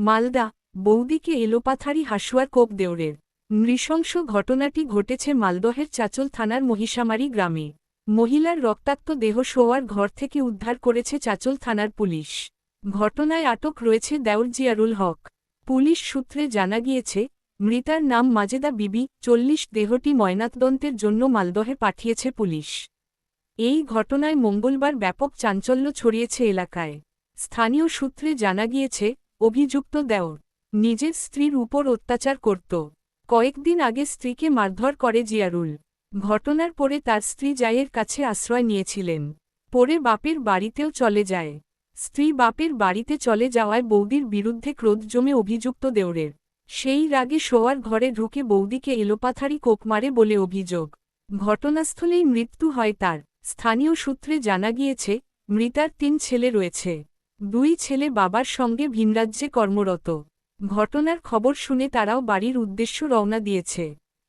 মালদা, বৌদিকে এলোপাথারি হাসুয়ার কোপ দেওরের। নৃশংস ঘটনাটি ঘটেছে মালদহের চাচল থানার মহিষামারি গ্রামে। মহিলার রক্তাক্ত দেহ শোয়ার ঘর থেকে উদ্ধার করেছে চাচল থানার পুলিশ। ঘটনায় আটক রয়েছে দেওর জিয়ারুল হক। পুলিশ সূত্রে জানা গিয়েছে, মৃতার নাম মাজেদা বিবি, 40। দেহটি ময়নাতদন্তের জন্য মালদহে পাঠিয়েছে পুলিশ। এই ঘটনায় মঙ্গলবার ব্যাপক চাঞ্চল্য ছড়িয়েছে এলাকায়। স্থানীয় সূত্রে জানা গিয়েছে, অভিযুক্ত দেওর নিজের স্ত্রীর উপর অত্যাচার করত। কয়েকদিন আগে স্ত্রীকে মারধর করে জিয়ারুল। ঘটনার পরে তার স্ত্রী জায়ের কাছে আশ্রয় নিয়েছিলেন। পরে বাপের বাড়িতেও চলে যায়। স্ত্রী বাপের বাড়িতে চলে যাওয়ায় বৌদির বিরুদ্ধে ক্রোধ জমে অভিযুক্ত দেওরের। সেই রাগে শোয়ার ঘরে ঢুকে বৌদিকে এলোপাথারি কোপ মারে বলে অভিযোগ। ঘটনাস্থলেই মৃত্যু হয় তার। স্থানীয় সূত্রে জানা গিয়েছে, মৃতার 3 ছেলে রয়েছে। 2 ছেলে বাবার সঙ্গে ভিনরাজ্যে কর্মরত। ঘটনার খবর শুনে তারাও বাড়ির উদ্দেশ্য রওনা দিয়েছে।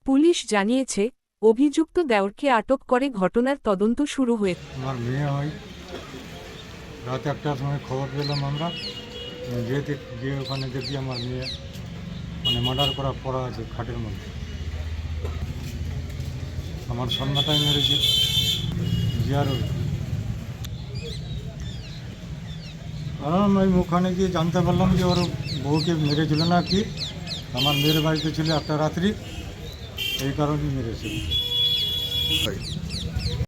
পুলিশ জানিয়েছে, অভিযুক্ত দেওরকে আটক করে ঘটনার তদন্ত শুরু হয়েছে। আমার মেয়ে হয়, রাত 1টার সময় খবর পেলাম আমরা, গিয়ে ওখানে দেখি আমার মেয়ে মার্ডার করা পড়া আছে খাটের মধ্যে। আমার সন্ধ্যাটাই মেরেছে জিয়ারুল। কারণ ওখানে গিয়ে জানতে পারলাম যে ওর বউকে মেরেছিল না কি, আমার মেয়ের বাড়িতে ছিল একটা রাত্রি, এই কারণেই মেরেছিল।